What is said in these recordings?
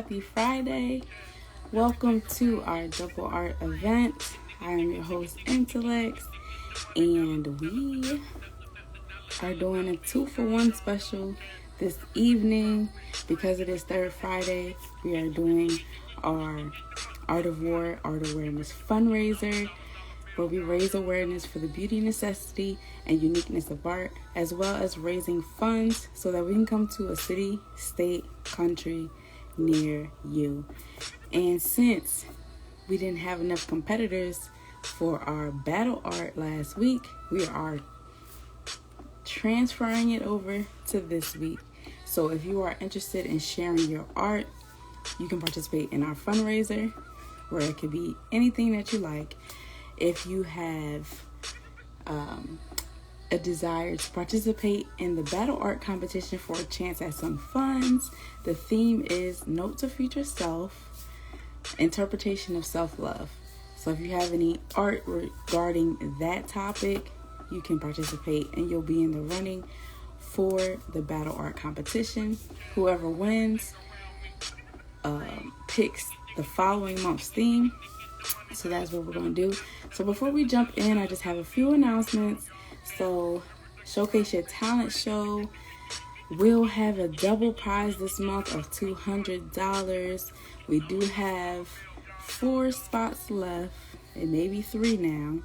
happy Friday. Welcome to our double art event. I am your host, Intelexx, and we are doing a 2-for-1 special this evening. Because it is third Friday, we are doing our Art of War, Art Awareness Fundraiser, where we raise awareness for the beauty, necessity, and uniqueness of art, as well as raising funds so that we can come to a city, state, country near you. And since we didn't have enough competitors for our battle art last week, we are transferring it over to this week. So if you are interested in sharing your art, you can participate in our fundraiser, where it could be anything that you like. If you have a desire to participate in the battle art competition for a chance at some funds, the theme is Note to Future Self, Interpretation of Self-Love. So if you have any art regarding that topic, you can participate and you'll be in the running for the battle art competition. Whoever wins picks the following month's theme. So that's what we're going to do. So before we jump in, I just have a few announcements. So Showcase Your Talent Show will have a double prize this month of $200. We do have 4 spots left. It may be 3 now,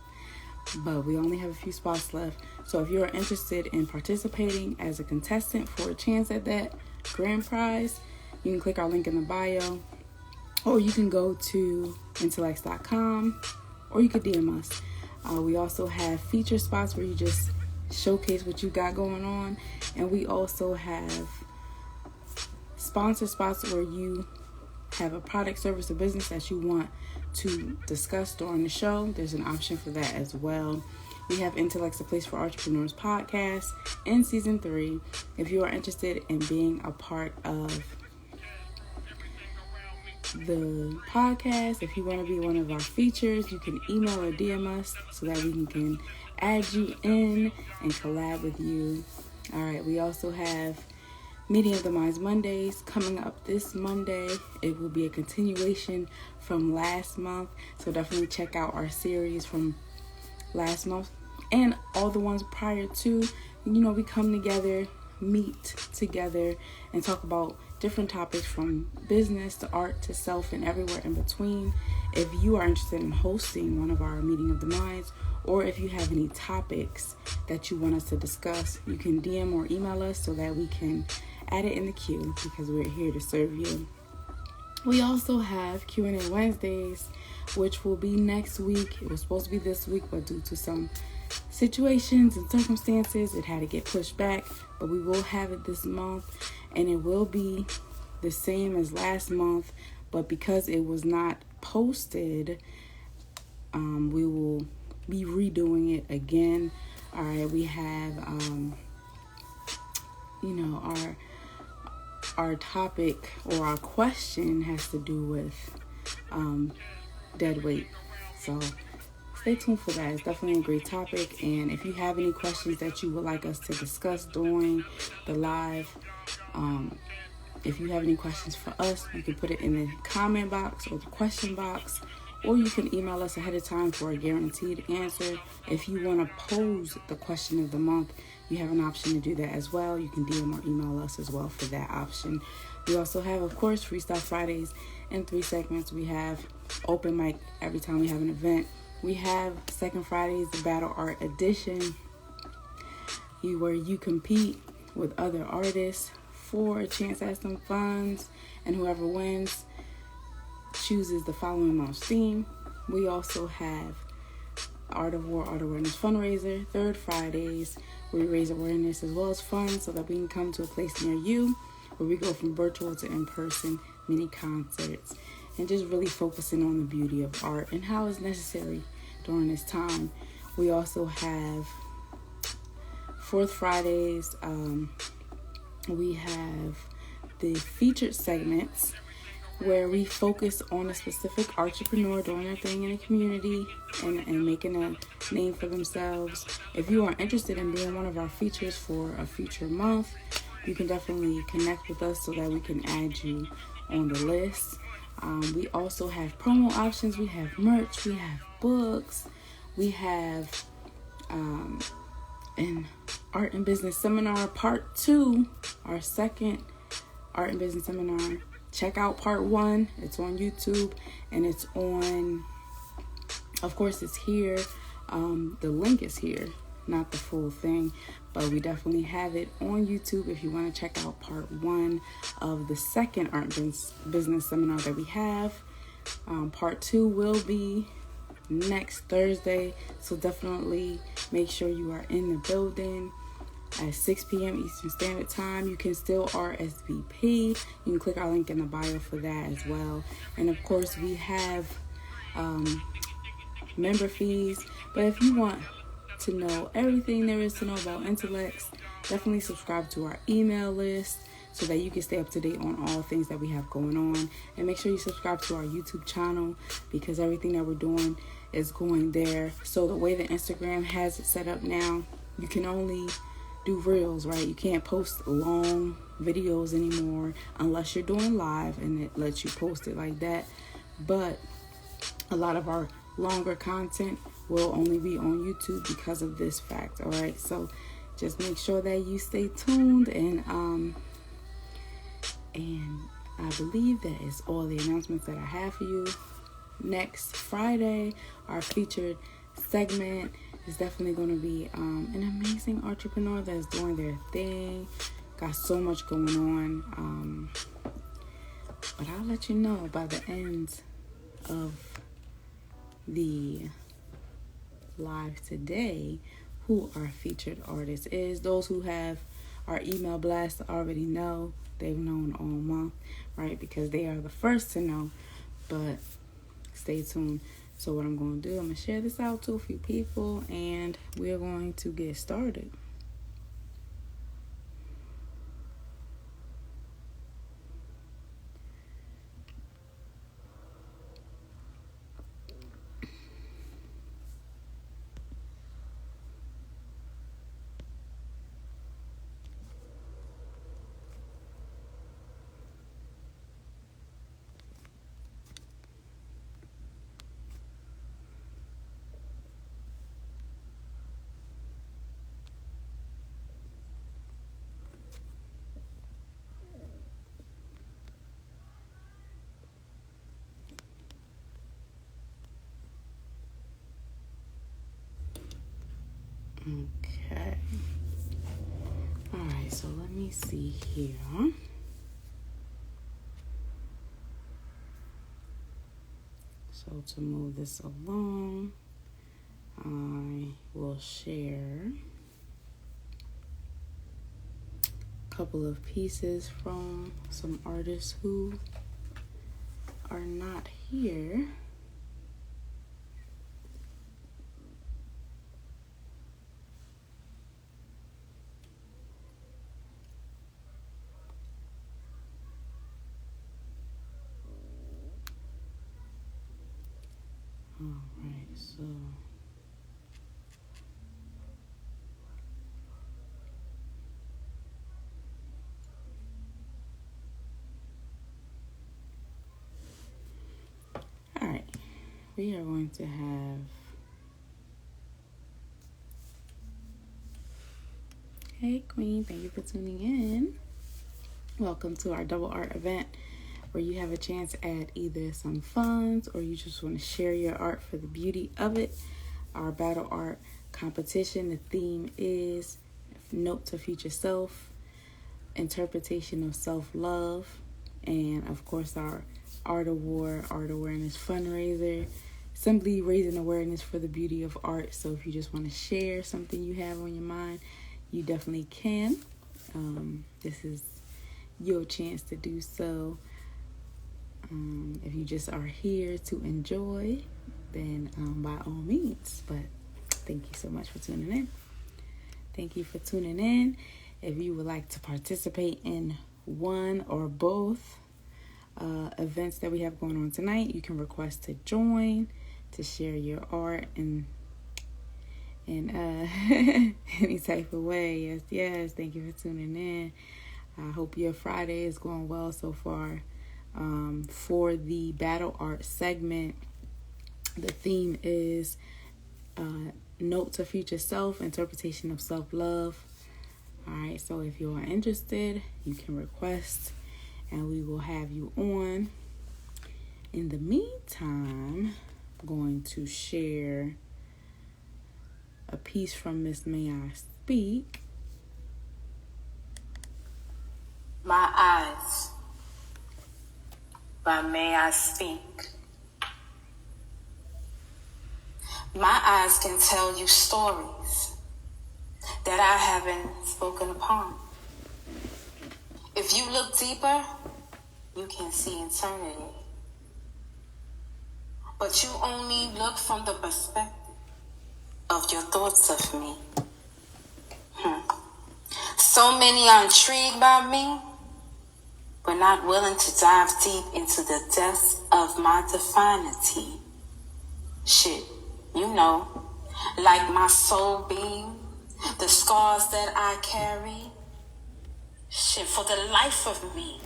but we only have a few spots left. So if you're interested in participating as a contestant for a chance at that grand prize, you can click our link in the bio, or you can go to Intelexx.com, or you could DM us. We also have feature spots where you just showcase what you got going on. And we also have sponsor spots where you have a product, service, or business that you want to discuss during the show. There's an option for that as well. We have Intelexx, a Place for Entrepreneurs podcast in season 3. If you are interested in being a part of the podcast, if you want to be one of our features, you can email or DM us so that we can add you in and collab with you. All right, we also have Meeting of the Minds Mondays coming up this Monday. It will be a continuation from last month, so definitely check out our series from last month and all the ones prior to. We come together, meet together, and talk about different topics from business to art to self and everywhere in between. If you are interested in hosting one of our Meeting of the Minds, or if you have any topics that you want us to discuss, you can DM or email us so that we can add it in the queue, because we're here to serve you. We also have Q&A Wednesdays, which will be next week. It was supposed to be this week, but due to some situations and circumstances, it had to get pushed back. But we will have it this month, and it will be the same as last month. But because it was not posted, we will be redoing it again. All right, we have our topic, or our question, has to do with dead weight. So stay tuned for that. It's definitely a great topic. And if you have any questions that you would like us to discuss during the live, if you have any questions for us, you can put it in the comment box or the question box, or you can email us ahead of time for a guaranteed answer. If you want to pose the question of the month, you have an option to do that as well. You can DM or email us as well for that option. We also have, of course, Freestyle Fridays in 3 segments. We have open mic every time we have an event. We have Second Fridays, the Battle Art Edition, where you compete with other artists for a chance at some funds, and whoever wins chooses the following month's theme. We also have Art of War, Art Awareness Fundraiser, third Fridays, where we raise awareness as well as funds so that we can come to a place near you, where we go from virtual to in-person mini concerts, and just really focusing on the beauty of art and how it's necessary during this time. We also have fourth Fridays. We have the featured segments, where we focus on a specific entrepreneur doing their thing in the community and making a name for themselves. If you are interested in being one of our features for a future month, you can definitely connect with us so that we can add you on the list. We also have promo options. We have merch. We have books. We have an Art and Business Seminar Part 2, our second Art and Business Seminar. Check out Part 1. It's on YouTube, and it's on, of course, it's here. The link is here, not the full thing, but we definitely have it on YouTube if you want to check out Part 1 of the second Art and Business Seminar that we have. Part 2 will be next Thursday, so definitely make sure you are in the building at 6 p.m. Eastern Standard Time. You can still RSVP. You can click our link in the bio for that as well. And of course, we have member fees. But if you want to know everything there is to know about Intelexx, definitely subscribe to our email list so that you can stay up to date on all things that we have going on. And make sure you subscribe to our YouTube channel, because everything that we're doing is going there. So the way that Instagram has it set up now, you can only do reels, right? You can't post long videos anymore unless you're doing live and it lets you post it like that. But a lot of our longer content will only be on YouTube because of this fact. All right, so just make sure that you stay tuned, and I believe that is all the announcements that I have for you. Next Friday, our featured segment is definitely going to be an amazing entrepreneur that's doing their thing. Got so much going on, but I'll let you know by the end of the live today who our featured artist is. Those who have our email blast already know. They've known all month, right? Because they are the first to know. But stay tuned. So what I'm going to do, I'm going to share this out to a few people, and we're going to get started. Okay. All right, so let me see here. So to move this along, I will share a couple of pieces from some artists who are not here. Alright, so alright, we are going to have Hey Queen, thank you for tuning in. Welcome to our double art event, where you have a chance at either some funds or you just want to share your art for the beauty of it. Our battle art competition, the theme is Note to Future Self, interpretation of self-love, and of course our art award, art awareness fundraiser, simply raising awareness for the beauty of art. So if you just want to share something you have on your mind, you definitely can. This is your chance to do so. If you just are here to enjoy, then by all means. But thank you so much for tuning in. Thank you for tuning in. If you would like to participate in one or both events that we have going on tonight, you can request to join, to share your art in any type of way. Yes, thank you for tuning in. I hope your Friday is going well so far. For the battle art segment, the theme is note to future self, interpretation of self-love. All right, so if you are interested, you can request and we will have you on. In the meantime, I'm going to share a piece from Miss May I Speak. My Eyes by May I Speak. My eyes can tell you stories that I haven't spoken upon. If you look deeper, you can see eternity. But you only look from the perspective of your thoughts of me. So many are intrigued by me, but not willing to dive deep into the depths of my divinity. Shit, you know, like my soul being, the scars that I carry. Shit, for the life of me,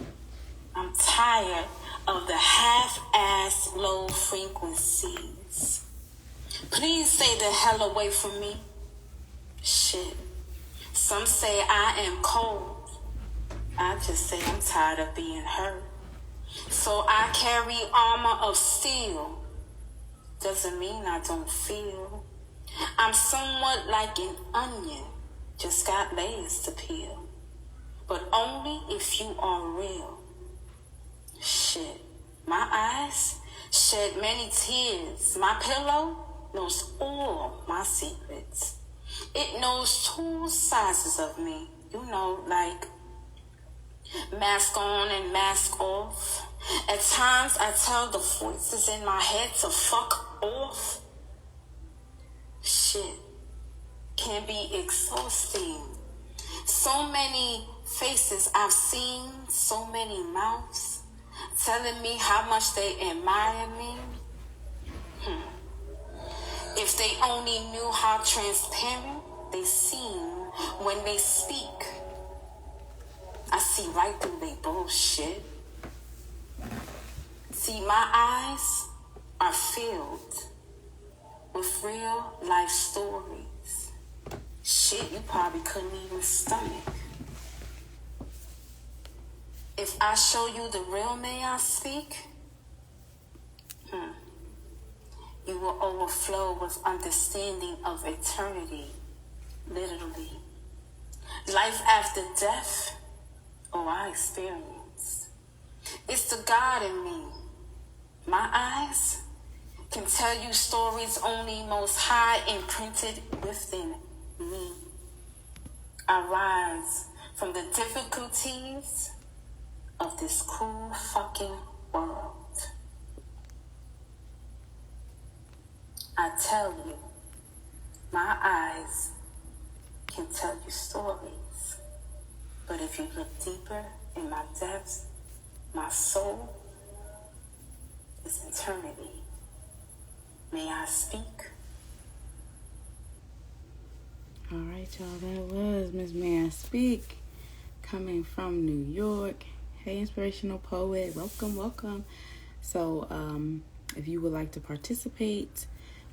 I'm tired of the half-ass low frequencies. Please stay the hell away from me. Shit, some say I am cold. I just say I'm tired of being hurt. So I carry armor of steel. Doesn't mean I don't feel. I'm somewhat like an onion, just got layers to peel. But only if you are real. Shit, my eyes shed many tears. My pillow knows all my secrets. It knows two sizes of me, you know, like mask on and mask off. At times I tell the voices in my head to fuck off. Shit can be exhausting. So many faces I've seen, so many mouths telling me how much they admire me. If they only knew how transparent they seem when they speak. I see right through they bullshit. See, my eyes are filled with real life stories. Shit you probably couldn't even stomach. If I show you the real May I Speak, you will overflow with understanding of eternity, literally. Life after death, I experienced. It's the God in me. My eyes can tell you stories only Most High imprinted within me. I rise from the difficulties of this cruel fucking world. I tell you, my eyes can tell you stories. But if you look deeper in my depths, my soul is eternity. May I speak? All right, y'all, that was Miss May I Speak, coming from New York. Hey, inspirational poet, welcome. So if you would like to participate,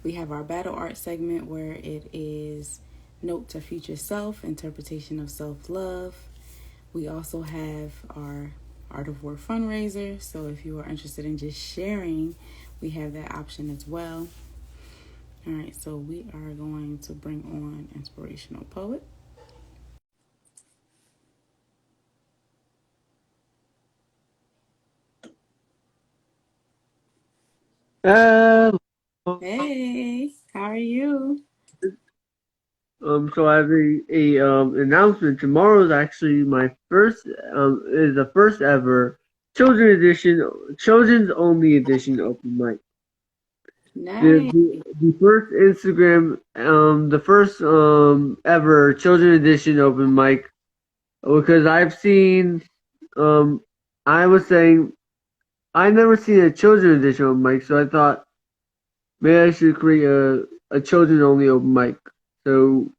we have our battle art segment where it is note to future self, interpretation of self-love. We also have our Art of War fundraiser. So if you are interested in just sharing, we have that option as well. All right, so we are going to bring on inspirational poet. Hello. Hey, how are you? So I have a announcement. Tomorrow is actually my first is the first ever children's only edition open mic. Nice. The first Instagram the first ever children edition open mic, because I've seen I was saying I've never seen a children edition open mic, so I thought maybe I should create a children only open mic. So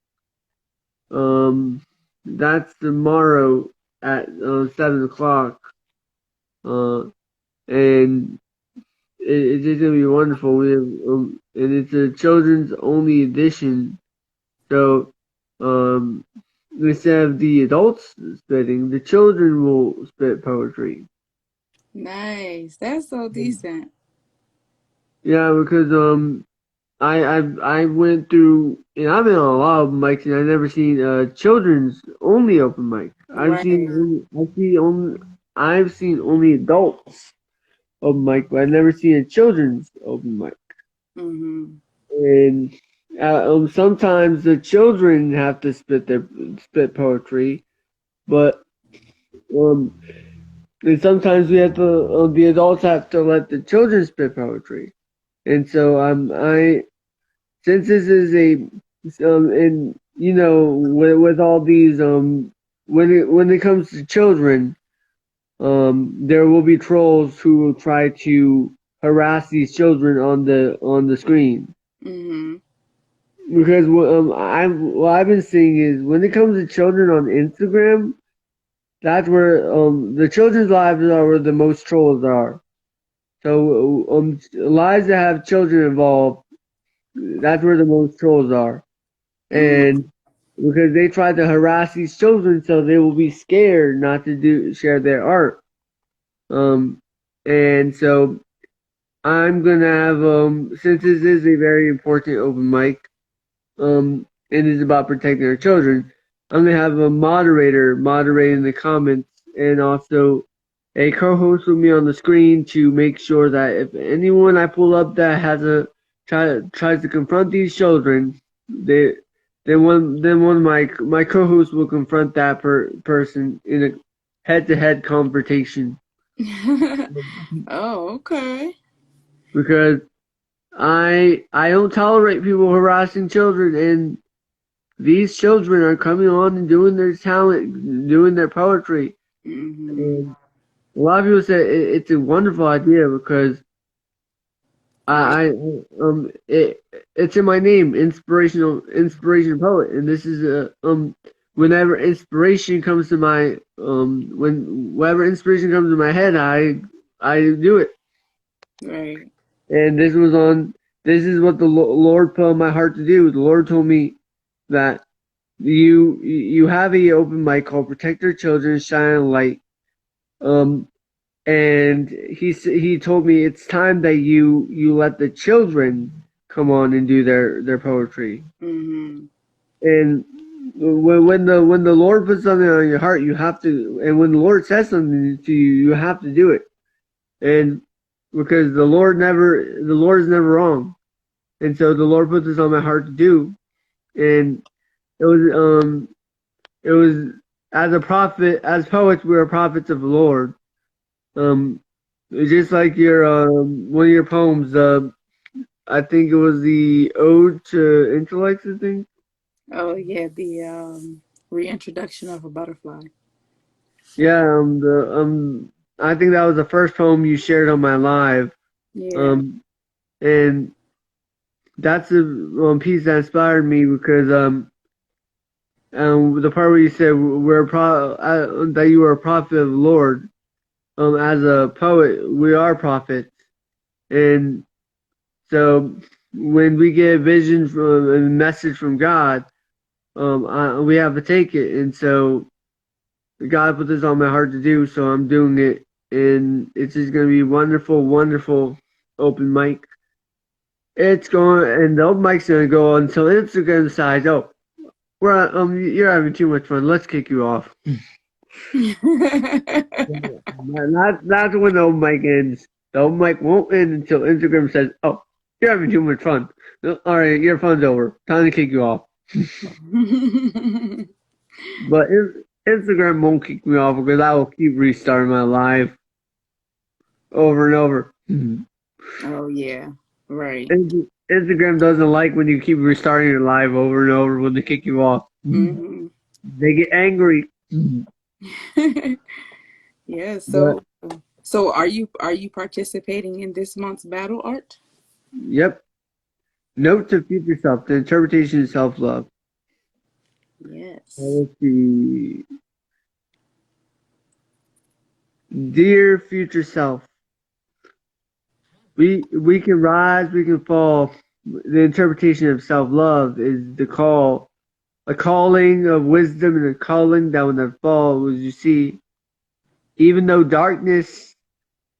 that's tomorrow. at 7 o'clock, and it's just gonna be wonderful. We have, and it's a children's only edition, so instead of the adults spitting, the children will spit poetry. Nice. That's so decent. Yeah, because I went through, and I've been on a lot of open mics, and I've never seen children's only open mic. Right. I've seen only adults open mic, but I've never seen a children's open mic. Mm-hmm. And sometimes the children have to spit poetry, but and sometimes we have to the adults have to let the children spit poetry. And so I since this is a and you know with all these when it comes to children, there will be trolls who will try to harass these children on the screen. Mm-hmm. Because what I've been seeing is when it comes to children on Instagram, that's where the children's lives are where the most trolls are. So lives that have children involved, that's where the most trolls are. And because they try to harass these children so they will be scared not to share their art. And so I'm gonna have since this is a very important open mic, and it's about protecting our children, I'm gonna have a moderator moderating the comments and also a co-host with me on the screen to make sure that if anyone I pull up that tries to confront these children, then one of my co-hosts will confront that person in a head-to-head confrontation. Oh, okay. Because I don't tolerate people harassing children, and these children are coming on and doing their talent, doing their poetry. Mm-hmm. And a lot of people say it's a wonderful idea because it's in my name, inspiration poet, and this is whenever inspiration comes to whenever inspiration comes to my head, I do it. Right. And this is what the Lord put on my heart to do. The Lord told me that you have a open mic called Protect Your Children, Shine a Light. And he told me it's time that you let the children come on and do their poetry. Mm-hmm. And when the Lord puts something on your heart, you have to. And when the Lord says something to you, you have to do it. And because the Lord is never wrong. And so the Lord put this on my heart to do. And it was as a prophet, as poets, we are prophets of the Lord. Just like your one of your poems, I think it was the Ode to Intelexx, I think. Oh yeah, the reintroduction of a butterfly. Yeah, I think that was the first poem you shared on my live. Yeah. And that's a piece that inspired me because the part where you said that you were a prophet of the Lord. As a poet, we are prophets, and so when we get a vision from a message from God, we have to take it. And so God put this on my heart to do, so I'm doing it, and it's just gonna be wonderful, wonderful open mic. It's going, and the open mic's gonna go until Instagram decides, oh, you're having too much fun. Let's kick you off. That's when the open mic ends. The open mic won't end until Instagram says, oh, you're having too much fun. All right, your fun's over. Time to kick you off. But Instagram won't kick me off because I will keep restarting my live over and over. Oh yeah, right. Instagram doesn't like when you keep restarting your live over and over when they kick you off. Mm-hmm. They get angry. Yeah. So are you participating in this month's battle art? Yep. Note to future self: the interpretation of self-love. Yes. Let's see. Dear future self, we can rise, we can fall. The interpretation of self-love is the call, a calling of wisdom and a calling that will never fall. As you see, even though darkness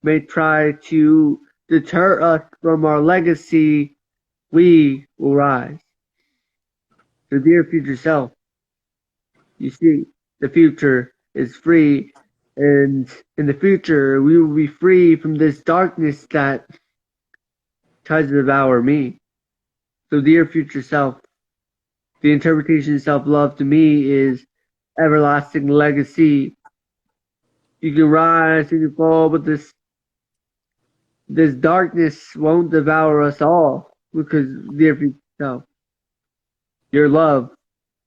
may try to deter us from our legacy, we will rise. So dear future self, you see, the future is free, and in the future we will be free from this darkness that tries to devour me. So dear future self, the interpretation of self-love to me is everlasting legacy. You can rise, you can fall, but this darkness won't devour us all, because dear future self, your love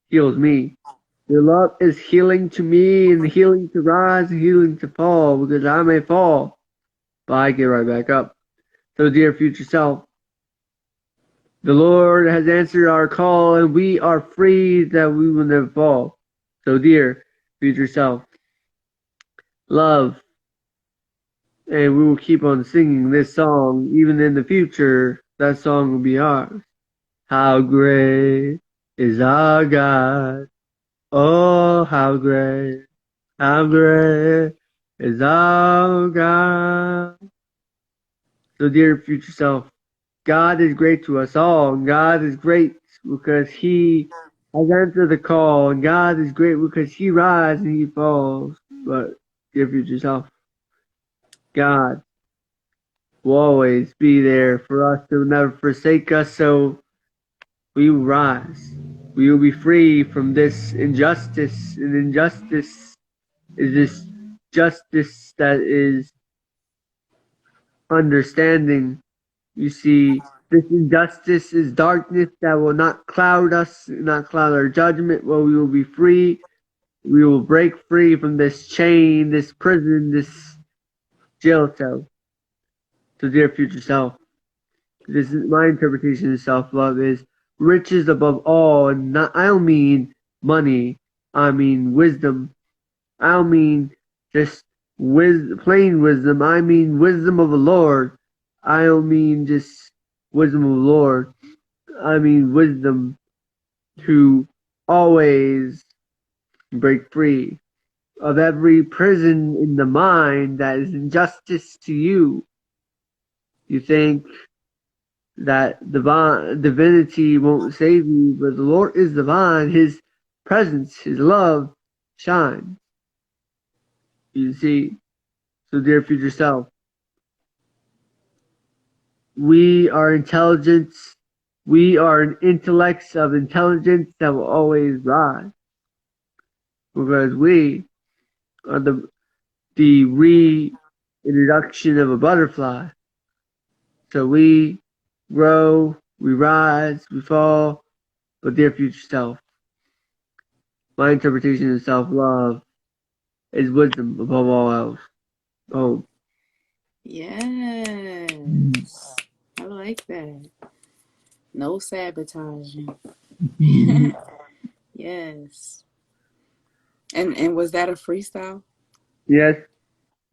heals me. Your love is healing to me and healing to rise and healing to fall, because I may fall, but I get right back up. So dear future self, the Lord has answered our call and we are free that we will never fall. So dear future self, love, and we will keep on singing this song even in the future. That song will be ours. How great is our God. Oh, how great is our God. So dear future self, God is great to us all, and God is great because He has answered the call, and God is great because He rises and He falls. But dear future self, God will always be there for us. He will never forsake us, so we will rise. We will be free from this injustice, and injustice is this justice that is understanding. You see, this injustice is darkness that will not cloud us, not cloud our judgment. Well, we will be free. We will break free from this chain, this prison, this jail cell. So, dear future self, this is my interpretation of self-love is riches above all, and not, I don't mean money. I mean wisdom. I don't mean just plain wisdom. I mean wisdom of the Lord. I don't mean just wisdom of the Lord. I mean wisdom to always break free of every prison in the mind that is injustice to you. You think that divinity won't save you, but the Lord is divine. His presence, His love shines. You see, so dear future self, we are intelligence. We are an intellect of intelligence that will always rise. Because we are the reintroduction of a butterfly. So we grow, we rise, we fall, but dear future self, my interpretation of self-love is wisdom above all else. Oh. Yes. I like that. No sabotaging. Yes. And was that a freestyle? Yes.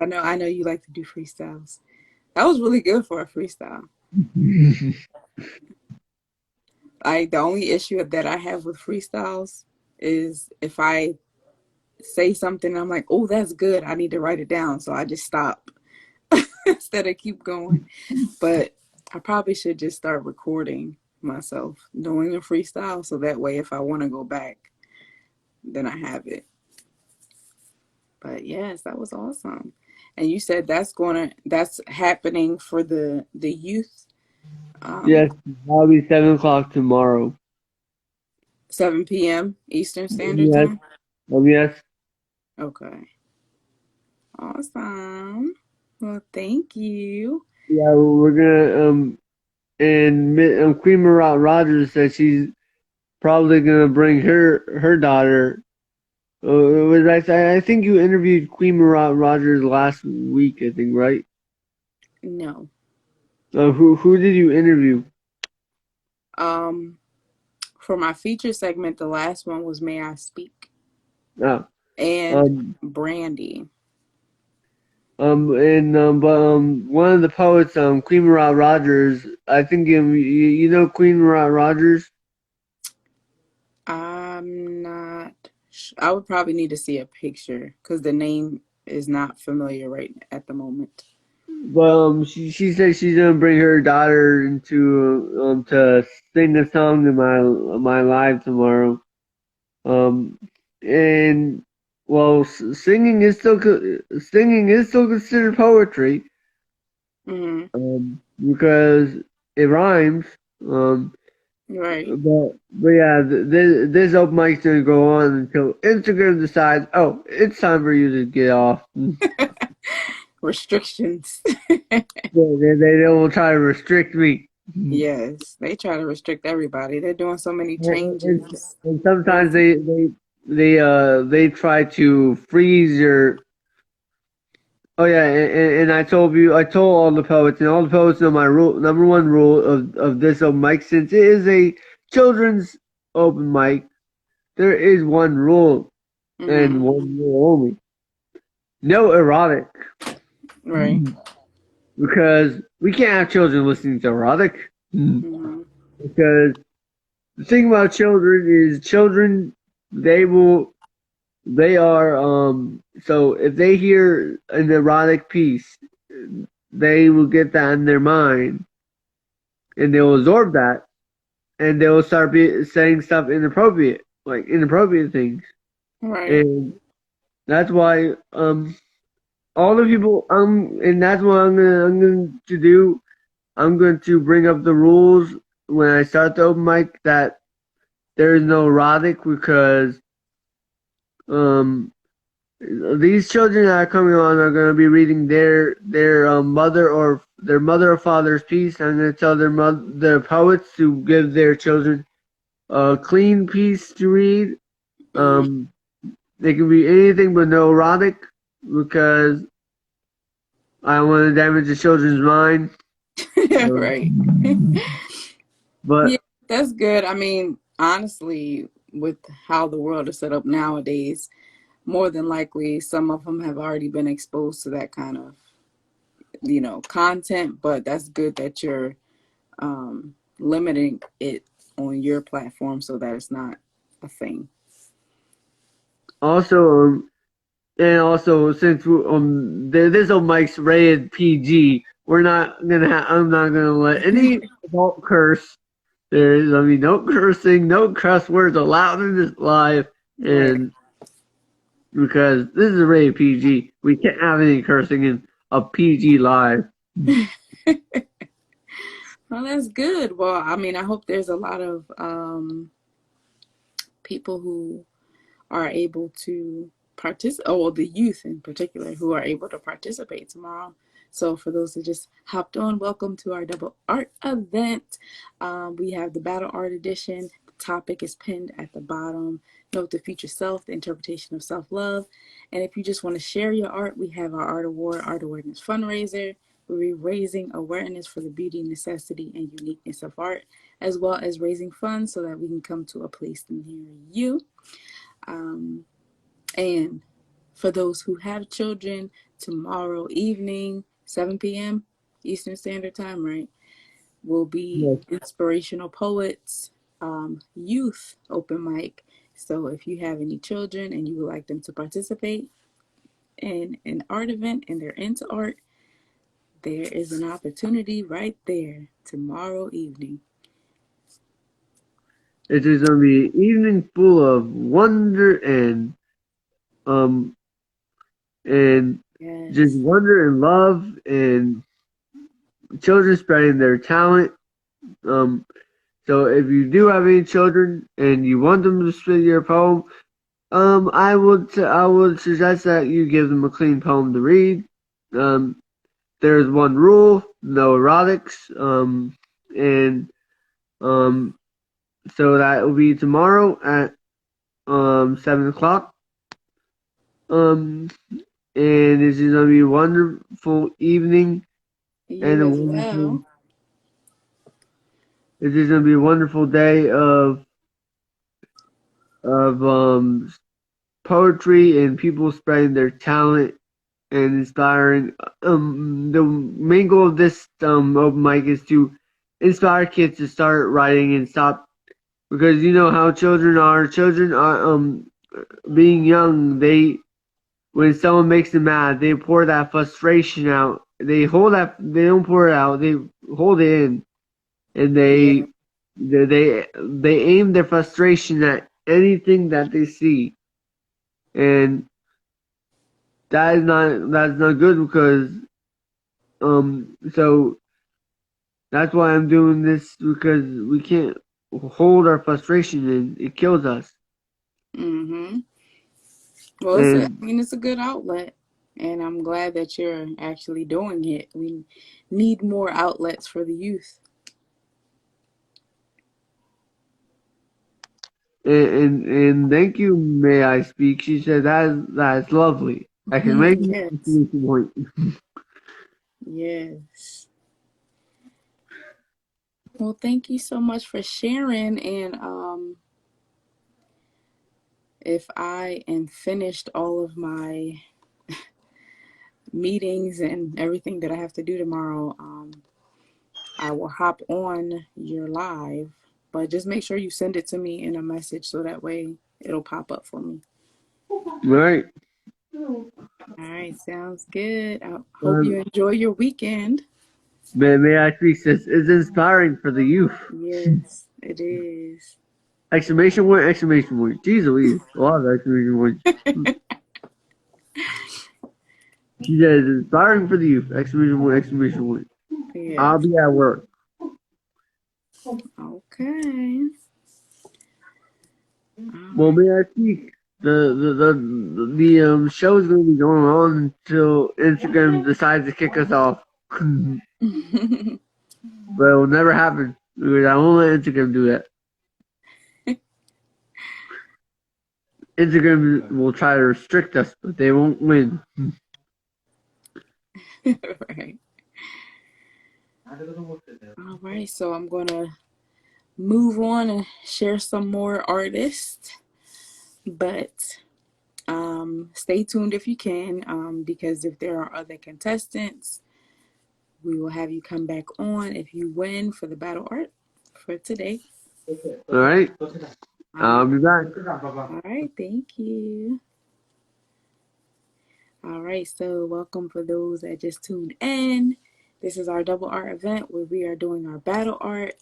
I know you like to do freestyles. That was really good for a freestyle. The only issue that I have with freestyles is if I say something, I'm like, oh, that's good. I need to write it down. So I just stop instead of keep going. But I probably should just start recording myself doing a freestyle. So that way, if I want to go back, then I have it. But yes, that was awesome. And you said that's happening for the youth. Yes, I'll be 7 o'clock tomorrow. 7 p.m. Eastern Standard Yes. Time? Yes. Okay. Awesome. Well, thank you. Yeah, we're gonna and Queen Marat Rogers said she's probably gonna bring her daughter. I think you interviewed Queen Marat Rogers last week, I think, right? No. Who did you interview? For my feature segment, the last one was May I Speak? Oh, And Brandy. One of the poets, Queen Marat Rogers. I think you know Queen Marat Rogers. I'm not. I would probably need to see a picture because the name is not familiar right at the moment. But she said she's gonna bring her daughter into to sing a song in my live tomorrow. Um, and well, singing is still considered poetry. Mm-hmm. Because it rhymes. Um, Right. but yeah, this open mic's gonna go on until Instagram decides, oh, it's time for you to get off. Restrictions. They will try to restrict me. Yes, they try to restrict everybody. They're doing so many And, changes. and sometimes Crazy. they try to freeze your. Oh yeah, and I told all the poets, and all the poets know my number one rule of this open mic, since it is a children's open mic. There is one rule and Mm-hmm. one rule only. No erotic. Right. Because we can't have children listening to erotic. Mm-hmm. Because the thing about children is children, they are, so if they hear an erotic piece, they will get that in their mind and they will absorb that and they will start saying stuff inappropriate, like inappropriate things. Right. And that's why, all the people and that's what I'm going to do. I'm going to bring up the rules when I start the open mic that there is no erotic because um these children that are coming on are going to be reading their mother or father's piece. I'm going to tell their poets to give their children a clean piece to read. Mm-hmm. Um they can be anything but no erotic because I don't want to damage the children's mind. Um, Right. Yeah, but that's good. I mean, honestly, with how the world is set up nowadays, more than likely some of them have already been exposed to that kind of, content, but that's good that you're limiting it on your platform so that it's not a thing. also, and also since this old mic's rated PG, we're not gonna. I'm not gonna let any adult curse. There is, I mean, no cursing, no cuss words allowed in this live, Right. and because this is a rated PG, we can't have any cursing in a PG live. Well, that's good. Well, I mean, I hope there's a lot of people who are able to participate, or the youth in particular, who are able to participate tomorrow. So for those that just hopped on, welcome to our double art event. We have the battle art edition. The topic is pinned at the bottom. Note the future self, the interpretation of self-love. And if you just want to share your art, we have our art award, art awareness fundraiser. We're raising awareness for the beauty, necessity, and uniqueness of art, as well as raising funds so that we can come to a place near you. And for those who have children, tomorrow evening, 7 p.m. Eastern Standard Time, right, will be Yes. Inspirational Poets Youth Open Mic. So if you have any children and you would like them to participate in an art event and they're into art, there is an opportunity right there tomorrow evening. It is gonna be an evening full of wonder um and just Yes. wonder and love and children spreading their talent. Um, so if you do have any children and you want them to spit your poem, I would suggest that you give them a clean poem to read. Um, there's one rule: no erotics. And um, so that will be tomorrow at 7 o'clock. Um, and this is gonna be a wonderful evening and You a as wonderful. well. This is gonna be a wonderful day of poetry and people spreading their talent and inspiring. The main goal of this open mic is to inspire kids to start writing and stop, because you know how children are. Children are being young. They, when someone makes them mad, they pour that frustration out. They hold that. They don't pour it out. They hold it in, and Yeah. they aim their frustration at anything that they see, and that's not good, because so that's why I'm doing this, because we can't hold our frustration in. It kills us. Mm-hmm. Well, I And mean, it's a good outlet, and I'm glad that you're actually doing it. We need more outlets for the youth. and thank you, may I speak? She said that's lovely. I can make an Yes. exclamation point. Yes. Well, thank you so much for sharing. And if I am finished all of my meetings and everything that I have to do tomorrow, I will hop on your live. But just make sure you send it to me in a message so that way it'll pop up for me. Right. All right, sounds good. I hope you Um, enjoy your weekend. may I speak? Says it's inspiring for the youth. Yes, it is. Exclamation point! Exclamation point! Jeez Louise, a lot of exclamation points. She says inspiring for the youth! Exclamation point! Exclamation point! I'll Yes. be at work. Okay. Well, may I speak? The show is going to be going on until Instagram decides to kick us off, but it will never happen, because I won't let Instagram do that. Instagram will try to restrict us, but they won't win. Right. All right. So I'm going to move on and share some more artists. But stay tuned if you can, because if there are other contestants, we will have you come back on if you win for the battle art for today. All right, I'll be back. All right. Thank you. All right, so welcome for those that just tuned in. This is our double art event where we are doing our battle art,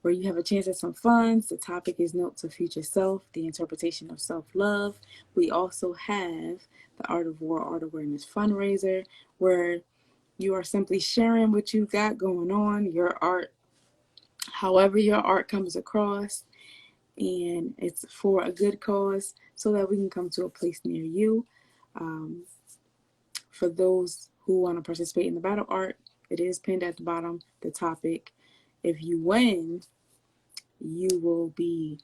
where you have a chance at some funds. The topic is Note to Future Self, the interpretation of self-love. We also have the Art of War Art Awareness Fundraiser, where you are simply sharing what you got going on, your art, however your art comes across, and it's for a good cause so that we can come to a place near you. For those who want to participate in the battle art, it is pinned at the bottom, the topic. If you win, you will be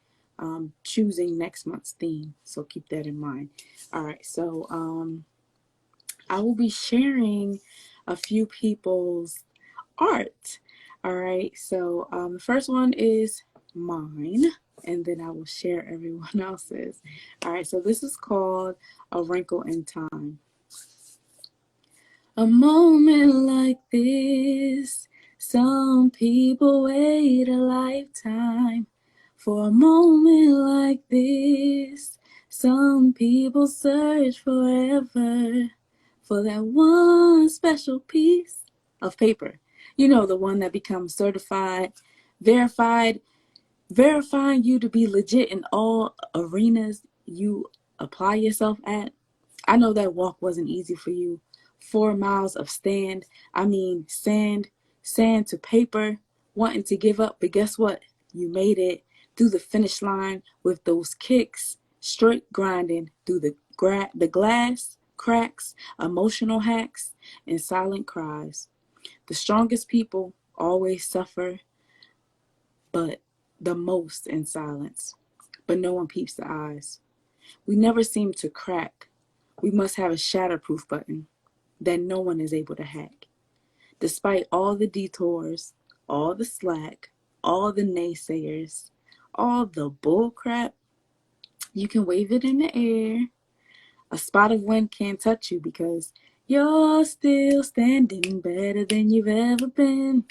choosing next month's theme. So keep that in mind. All right, so I will be sharing a few people's art. All right, so the first one is mine, and then I will share everyone else's. All right, so this is called A Wrinkle in Time. A moment like this, some people wait a lifetime. For a moment like this, some people search forever for that one special piece of paper. You know, the one that becomes certified, verified, verifying you to be legit in all arenas you apply yourself at. I know that walk wasn't easy for you. 4 miles of sand to paper, wanting to give up, but guess what? You made it through the finish line with those kicks, straight grinding through the glass, cracks, emotional hacks, and silent cries. The strongest people always suffer, but the most in silence. But no one peeps the eyes. We never seem to crack. We must have a shatterproof button that no one is able to hack. Despite all the detours, all the slack, all the naysayers, all the bull crap, you can wave it in the air. A spot of wind can't touch you because You're still standing better than you've ever been.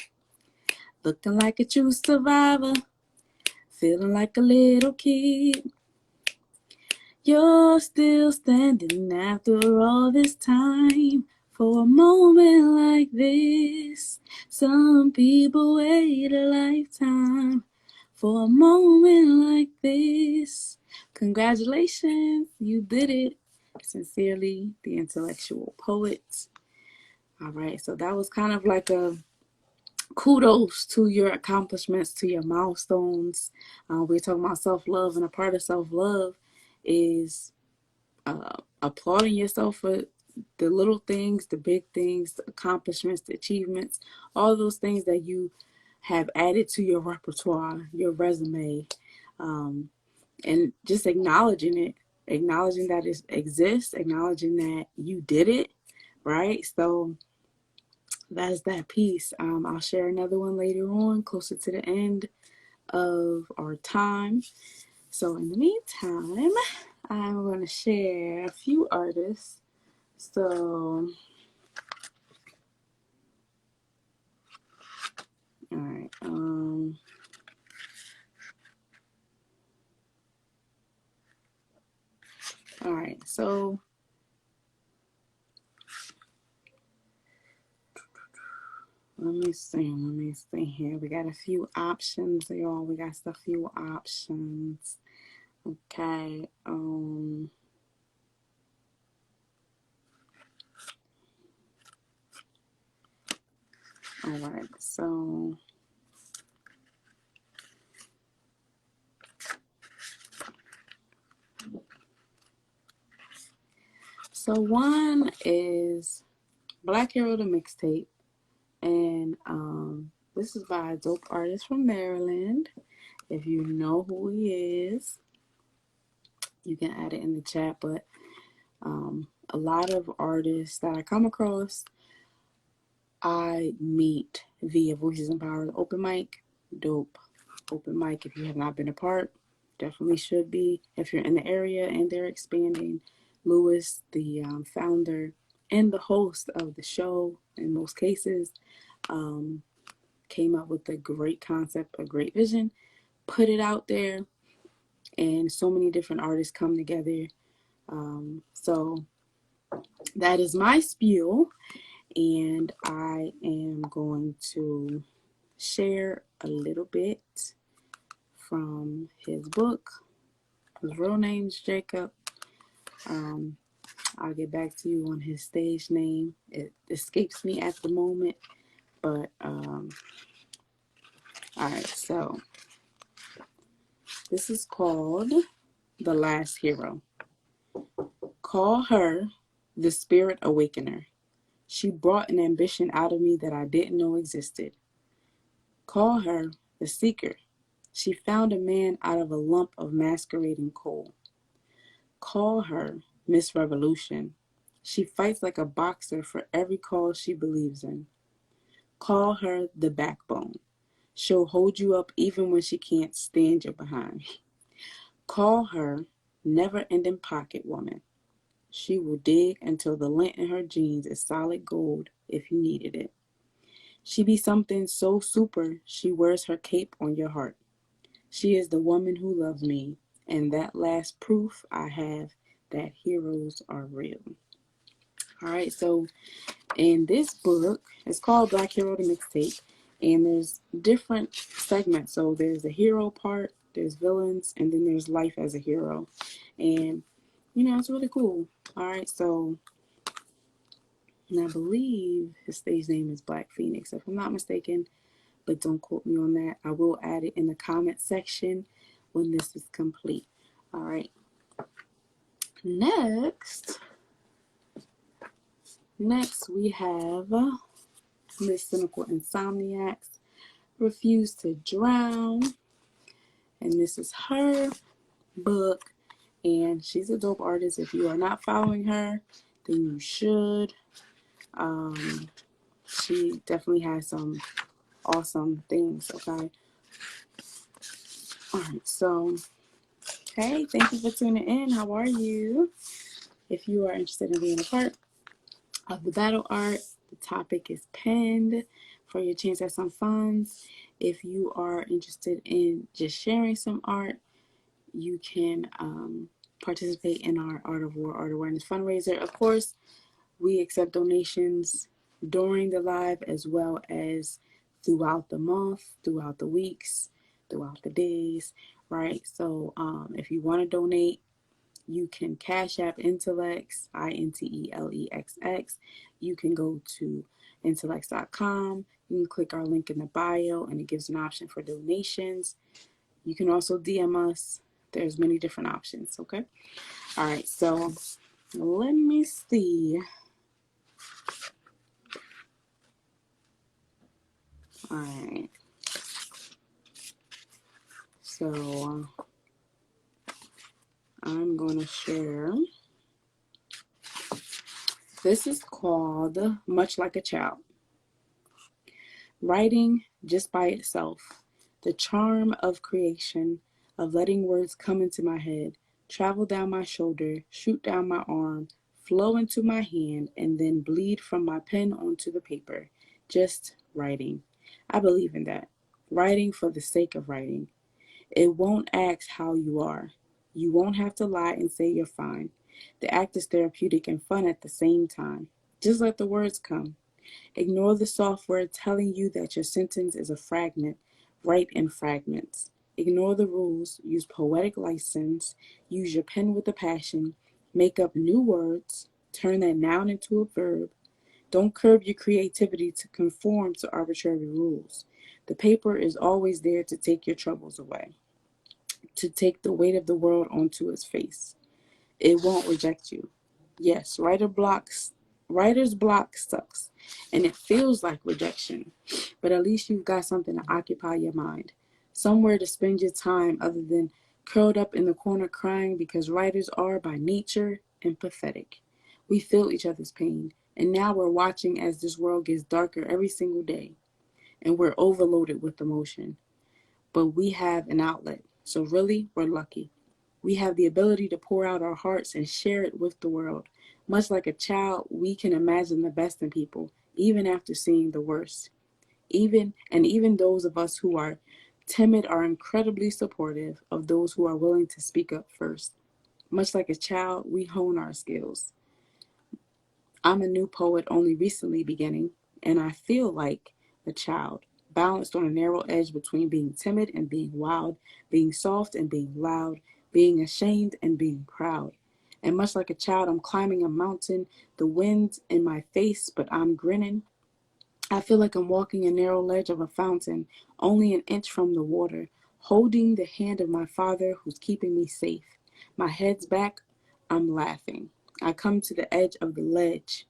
Looking like a true survivor, feeling like a little kid. You're still standing after all this time. For a moment like this, some people wait a lifetime. For a moment like this, congratulations, you did it. Sincerely, the intellectual poet. All right, so that was kind of like a kudos to your accomplishments, to your milestones. We're talking about self-love, and a part of self-love is applauding yourself for the little things, the big things, the accomplishments, the achievements, all those things that you have added to your repertoire, your resume, and just acknowledging it, acknowledging that it exists, acknowledging that you did it, right? So that's that piece. I'll share another one later on, closer to the end of our time. So in the meantime, I'm going to share a few artists. So, all right. All right. So, let me see here. We got a few options, y'all. We got a few options. Okay. All right. So one is Black Hero the Mixtape. And this is by a dope artist from Maryland. If you know who he is, you can add it in the chat. But a lot of artists that I come across, I meet via Voices in Power open mic. Dope open mic. If you have not been a part, definitely should be. If you're in the area and they're expanding, Lewis, the founder and the host of the show, in most cases, came up with a great concept, a great vision, put it out there, and so many different artists come together. So that is my spiel, and I am going to share a little bit from his book. His real name's Jacob. I'll get back to you on his stage name. It escapes me at the moment, but all right, so this is called The Last Hero. Call her the Spirit Awakener. She brought an ambition out of me that I didn't know existed. Call her the Seeker. She found a man out of a lump of masquerading coal. Call her Miss Revolution. She fights like a boxer for every cause she believes in. Call her the Backbone. She'll hold you up even when she can't stand your behind. Call her Never-Ending Pocket Woman. She will dig until the lint in her jeans is solid gold if you needed it. She be something so super, she wears her cape on your heart. She is the woman who loves me, and that last proof I have that heroes are real. All right, so in this book, it's called Black Hero the Mixtape, and there's different segments. So there's the hero part, there's villains, and then there's life as a hero. And, it's really cool. All right, so, and I believe his stage name is Black Phoenix, if I'm not mistaken, but don't quote me on that. I will add it in the comment section when this is complete. All right. Next we have Miss Cynical Insomniacs, Refuse to Drown. And this is her book. And she's a dope artist. If you are not following her, then you should. She definitely has some awesome things, okay? All right, so, hey, thank you for tuning in. How are you? If you are interested in being a part, of the battle art. The topic is pinned for your chance at some funds. If you are interested in just sharing some art, you can participate in our Art of War Art Awareness fundraiser. Of course, we accept donations during the live as well as throughout the month, throughout the weeks, throughout the days, right? So if you want to donate, you can Cash App Intelexx, Intelexx. You can go to Intelexx.com. You can click our link in the bio and it gives an option for donations. You can also DM us. There's many different options, okay? All right, so let me see. All right. So I'm going to share. This is called Much Like a Child. Writing just by itself. The charm of creation, of letting words come into my head, travel down my shoulder, shoot down my arm, flow into my hand, and then bleed from my pen onto the paper. Just writing. I believe in that. Writing for the sake of writing. It won't ask how you are. You won't have to lie and say you're fine. The act is therapeutic and fun at the same time. Just let the words come. Ignore the software telling you that your sentence is a fragment. Write in fragments. Ignore the rules. Use poetic license. Use your pen with a passion. Make up new words. Turn that noun into a verb. Don't curb your creativity to conform to arbitrary rules. The paper is always there to take your troubles away, to take the weight of the world onto its face. It won't reject you. Yes, writer's block sucks, and it feels like rejection, but at least you've got something to occupy your mind, somewhere to spend your time other than curled up in the corner crying, because writers are by nature empathetic. We feel each other's pain, and now we're watching as this world gets darker every single day, and we're overloaded with emotion. But we have an outlet, so really, we're lucky. We have the ability to pour out our hearts and share it with the world. Much like a child, we can imagine the best in people, even after seeing the worst. Even those of us who are timid are incredibly supportive of those who are willing to speak up first. Much like a child, we hone our skills. I'm a new poet only recently beginning, and I feel like a child, balanced on a narrow edge between being timid and being wild, being soft and being loud, being ashamed and being proud. And much like a child, I'm climbing a mountain, the wind in my face, but I'm grinning. I feel like I'm walking a narrow ledge of a fountain, only an inch from the water, holding the hand of my father who's keeping me safe. My head's back, I'm laughing. I come to the edge of the ledge,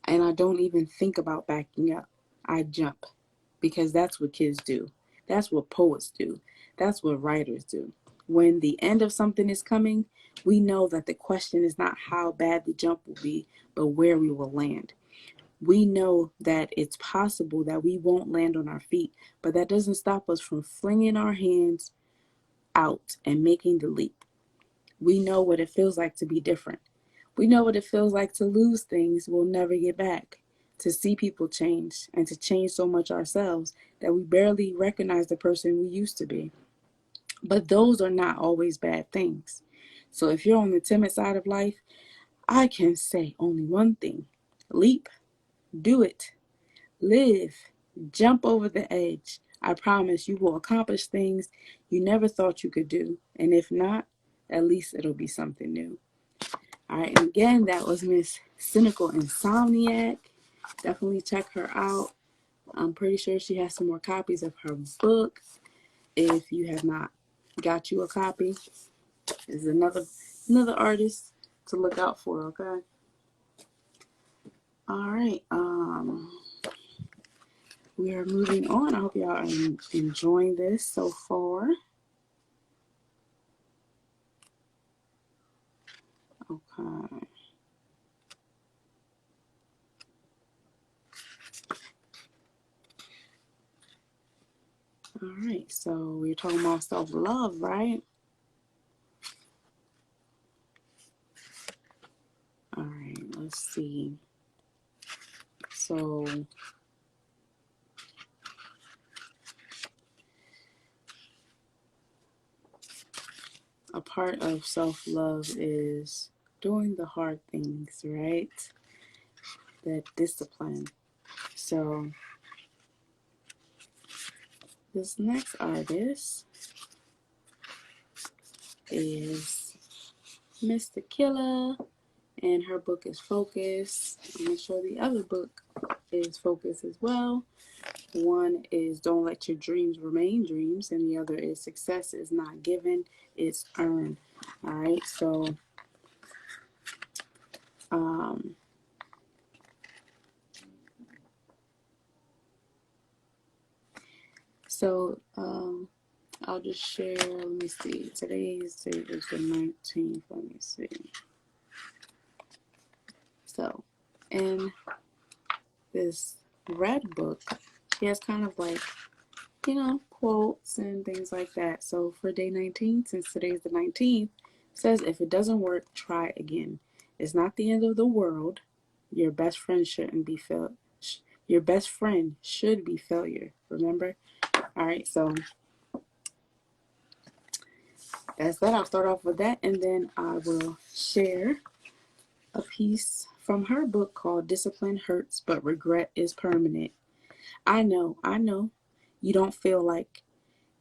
and I don't even think about backing up. I jump, because that's what kids do. That's what poets do. That's what writers do. When the end of something is coming, we know that the question is not how bad the jump will be, but where we will land. We know that it's possible that we won't land on our feet, but that doesn't stop us from flinging our hands out and making the leap. We know what it feels like to be different. We know what it feels like to lose things we'll never get back, to see people change, and to change so much ourselves that we barely recognize the person we used to be. But those are not always bad things. So if you're on the timid side of life, I can say only one thing: leap, do it, live, jump over the edge. I promise you will accomplish things you never thought you could do. And if not, at least it'll be something new. All right, and again, that was Miss Cynical Insomniac. Definitely check her out. I'm pretty sure she has some more copies of her book. If you have not got you a copy, is another artist to look out for. Okay. All right. We are moving on. I hope y'all are enjoying this so far. Okay. All right. So we're talking about self-love, right? All right. Let's see. So a part of self-love is doing the hard things, right? That discipline. So this next artist is Mr. Killer, and her book is Focus. I'm going to show the other book is Focus as well. One is Don't Let Your Dreams Remain Dreams, and the other is Success is Not Given, It's Earned. All right, so um, I'll just share. Let me see. Today's date is the 19th. Let me see. So, in this red book, she has kind of like, quotes and things like that. So for day 19, since today's the 19th, says if it doesn't work, try again. It's not the end of the world. Your best friend shouldn't be Your best friend should be failure. Remember? All right. So that's that. I'll start off with that, and then I will share a piece from her book called Discipline Hurts, but Regret is Permanent. I know. You don't feel like,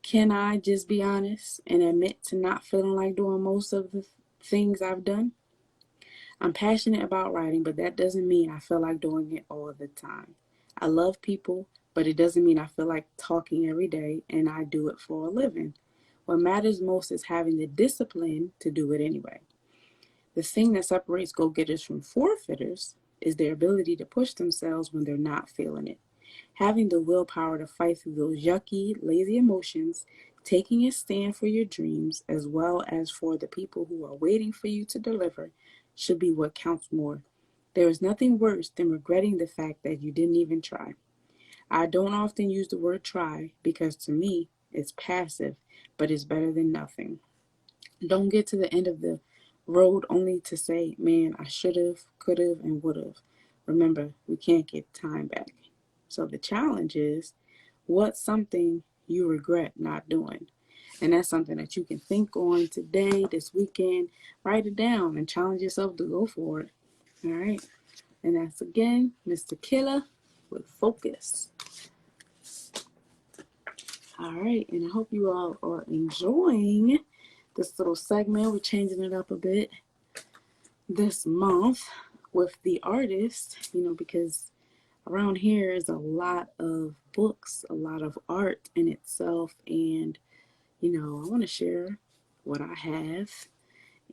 can I just be honest and admit to not feeling like doing most of the things I've done? I'm passionate about writing, but that doesn't mean I feel like doing it all the time. I love people, but it doesn't mean I feel like talking every day and I do it for a living. What matters most is having the discipline to do it anyway. The thing that separates go-getters from forfeiters is their ability to push themselves when they're not feeling it. Having the willpower to fight through those yucky, lazy emotions, taking a stand for your dreams, as well as for the people who are waiting for you to deliver, should be what counts more. There is nothing worse than regretting the fact that you didn't even try. I don't often use the word try because to me, it's passive, but it's better than nothing. Don't get to the end of the road only to say, man, I should have, could have, and would have. Remember, we can't get time back. So the challenge is, what's something you regret not doing? And that's something that you can think on today, this weekend. Write it down and challenge yourself to go for it. All right. And that's again, Mr. Killer with Focus. All right. And I hope you all are enjoying this little segment. We're changing it up a bit this month with the artist, because around here is a lot of books, a lot of art in itself. And, I want to share what I have.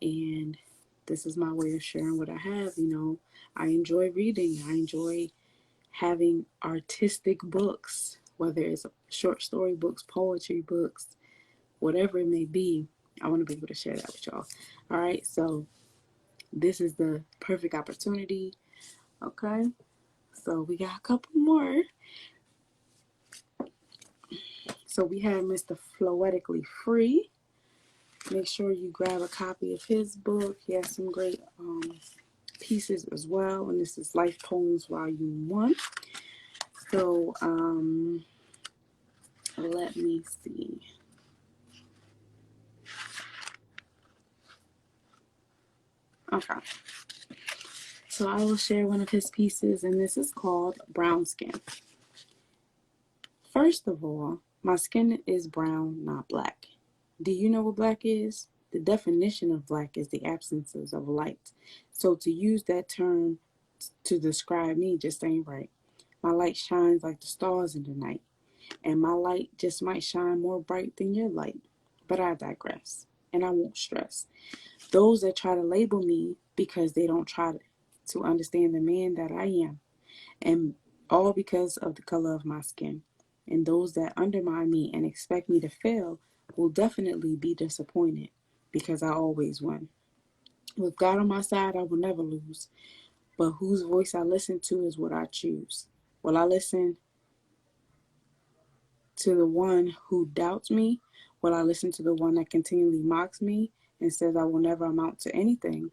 And this is my way of sharing what I have. I enjoy reading. I enjoy having artistic books, whether it's short story books, poetry books, whatever it may be. I want to be able to share that with y'all. All right. So this is the perfect opportunity. Okay. So we got a couple more. So we have Mr. Floetically Free. Make sure you grab a copy of his book. He has some great pieces as well. And this is Life Poems Volume 1. So let me see. Okay. So I will share one of his pieces, and this is called Brown Skin. First of all, my skin is brown, not black. Do you know what black is? The definition of black is the absences of light. So to use that term to describe me just ain't right. My light shines like the stars in the night, and my light just might shine more bright than your light. But I digress, and I won't stress. Those that try to label me because they don't try to understand the man that I am, and all because of the color of my skin. And those that undermine me and expect me to fail will definitely be disappointed because I always win. With God on my side, I will never lose. But whose voice I listen to is what I choose. Will I listen to the one who doubts me? Will I listen to the one that continually mocks me and says I will never amount to anything?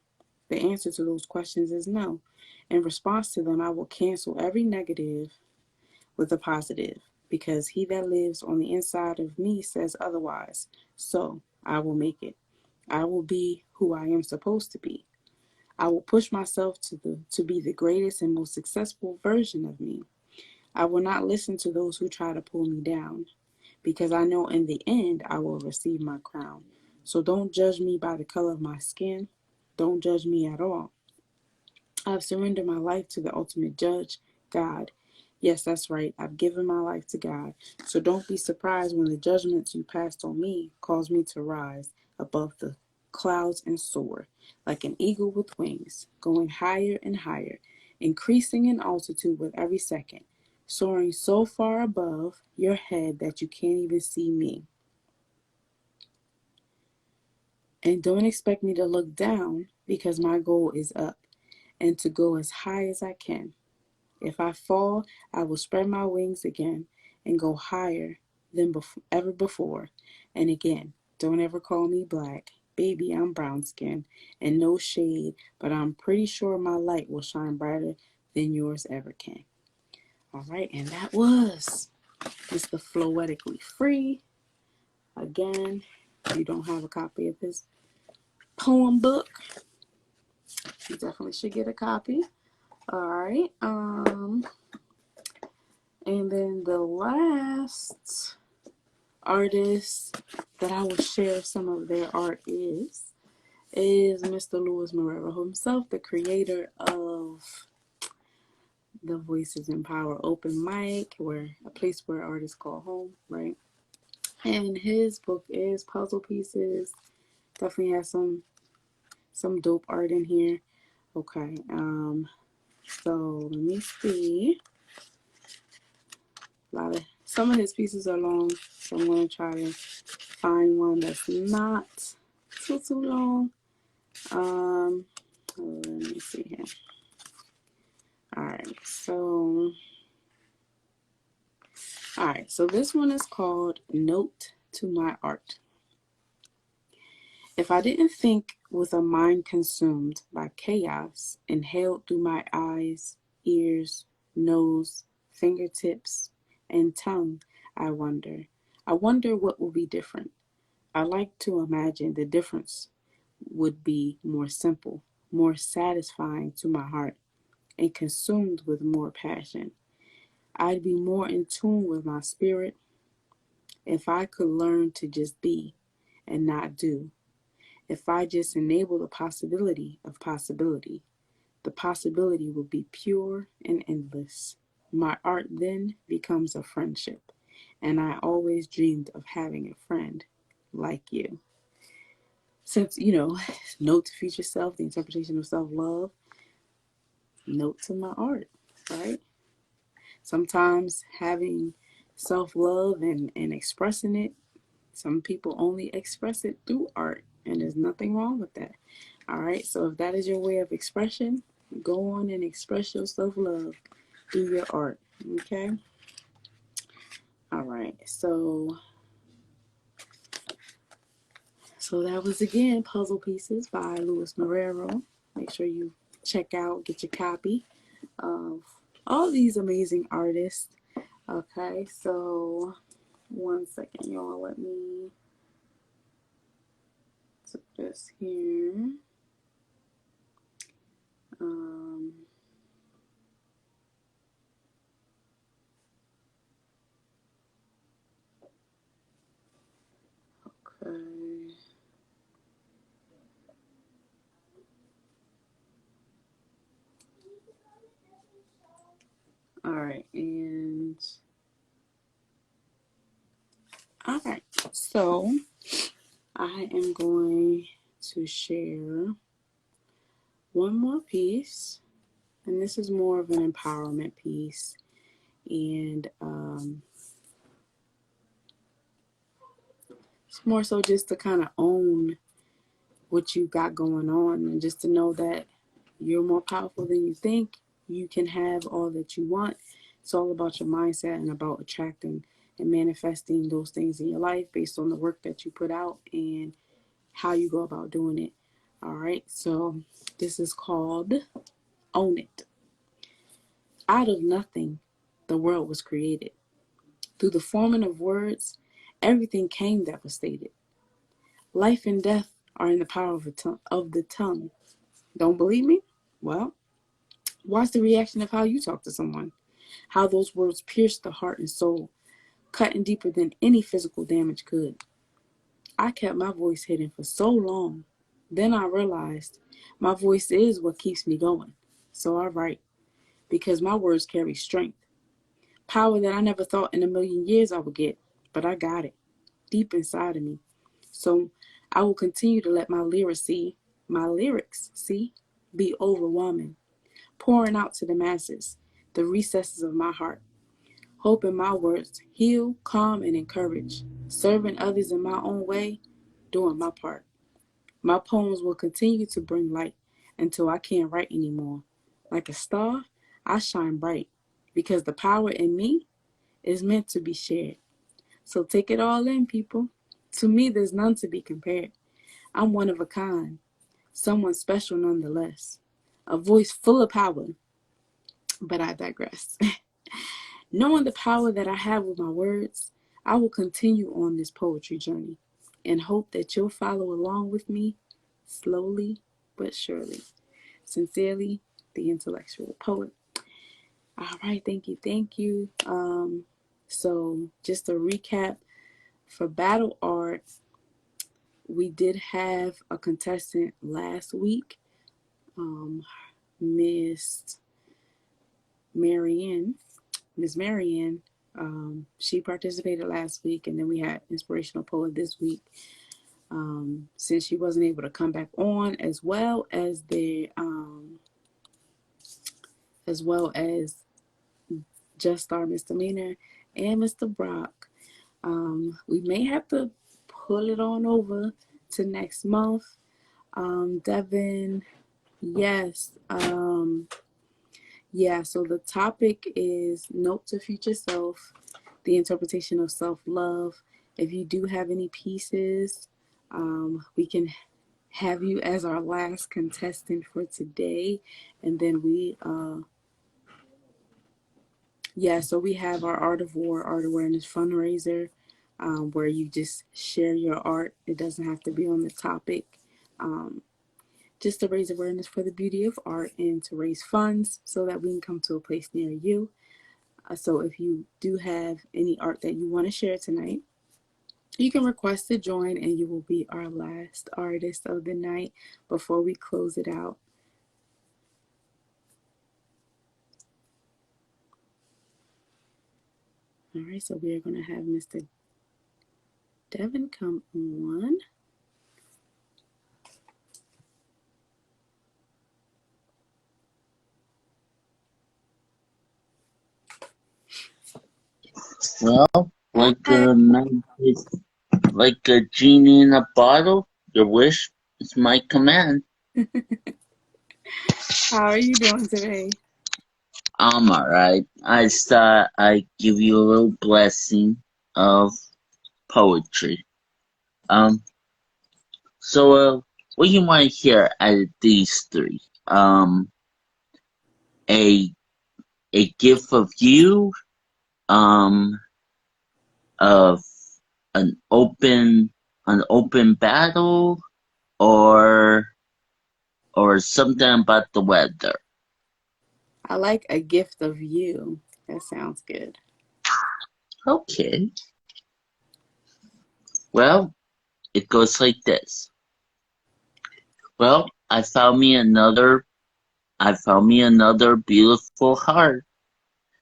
The answer to those questions is no. In response to them, I will cancel every negative with a positive, because he that lives on the inside of me says otherwise. So I will make it. I will be who I am supposed to be. I will push myself to be the greatest and most successful version of me. I will not listen to those who try to pull me down, because I know in the end I will receive my crown. So don't judge me by the color of my skin. Don't judge me at all. I've surrendered my life to the ultimate judge, God. Yes, that's right. I've given my life to God. So don't be surprised when the judgments you passed on me cause me to rise above the clouds and soar like an eagle with wings, going higher and higher, increasing in altitude with every second, soaring so far above your head that you can't even see me. And don't expect me to look down, because my goal is up and to go as high as I can. If I fall, I will spread my wings again and go higher than ever before. And again, don't ever call me black. Baby, I'm brown skinned and no shade, but I'm pretty sure my light will shine brighter than yours ever can. All right, and that was Mr. Floetically Free. Again, if you don't have a copy of his poem book, you definitely should get a copy. All right. And then the last artist that I will share some of their art is Mr. Louis Marrero himself, the creator of the Voices in Power Open Mic, where a place where artists call home, right? And his book is Puzzle Pieces. Definitely has some dope art in here. Okay, so let me see. Some of his pieces are long, so I'm going to try to find one that's not too long. Let me see here. All right, so this one is called Note to My Art. If I didn't think with a mind consumed by chaos, inhaled through my eyes, ears, nose, fingertips, and tongue, I wonder what will be different. I like to imagine the difference would be more simple, more satisfying to my heart, and consumed with more passion. I'd be more in tune with my spirit if I could learn to just be and not do. If I just enable the possibility of possibility, the possibility will be pure and endless. My art then becomes a friendship, and I always dreamed of having a friend like you. Since, note to future self, the interpretation of self-love, note to my art, right? Sometimes having self-love and expressing it, some people only express it through art, and there's nothing wrong with that. All right, so if that is your way of expression, go on and express your self-love through your art, okay? All right, so that was, again, Puzzle Pieces by Louis Marrero. Make sure you check out, get your copy of all these amazing artists. Okay, so one second, y'all. Let me put this here. Okay. All right, and all right, so I am going to share one more piece, and this is more of an empowerment piece, and it's more so just to kind of own what you got going on, and just to know that you're more powerful than you think. You can have all that you want. It's all about your mindset and about attracting and manifesting those things in your life based on the work that you put out and how you go about doing it. All right, so this is called Own It. Out of nothing, the world was created. Through the forming of words, everything came that was stated. Life and death are in the power of the tongue. Don't believe me? Well, watch the reaction of how you talk to someone, how those words pierce the heart and soul, cutting deeper than any physical damage could. I kept my voice hidden for so long. Then I realized my voice is what keeps me going. So I write, because my words carry strength, power that I never thought in a million years I would get, but I got it deep inside of me. So I will continue to let my lyrics, be overwhelming, pouring out to the masses, the recesses of my heart, hoping my words heal, calm, and encourage, serving others in my own way, doing my part. My poems will continue to bring light until I can't write anymore. Like a star, I shine bright because the power in me is meant to be shared. So take it all in, people. To me, there's none to be compared. I'm one of a kind, someone special nonetheless. A voice full of power, but I digress. Knowing the power that I have with my words, I will continue on this poetry journey and hope that you'll follow along with me slowly but surely. Sincerely, the intellectual poet. All right, thank you, thank you. So just a recap for Battle Art, we did have a contestant last week, Miss Marianne. Miss Marianne, she participated last week, and then we had Inspirational Poet this week. Since she wasn't able to come back on, as well as Just Star Misdemeanor and Mr. Brock. We may have to pull it on over to next month. Devin, yes. So the topic is Note to Future Self, the interpretation of self-love. If you do have any pieces, we can have you as our last contestant for today. And then so we have our Art of War, Art Awareness Fundraiser, where you just share your art. It doesn't have to be on the topic. Just to raise awareness for the beauty of art and to raise funds so that we can come to a place near you. So if you do have any art that you want to share tonight, you can request to join and you will be our last artist of the night before we close it out. All right, so we are going to have Mr. Devin come on. Well, like a genie in a bottle, your wish is my command. How are you doing today? I'm alright. I thought I'd give you a little blessing of poetry. So what you want to hear out of these three? A gift of you, of an open battle, or something about the weather. I like a gift of you. That sounds good. Okay. Well, it goes like this. Well, I found me another beautiful heart.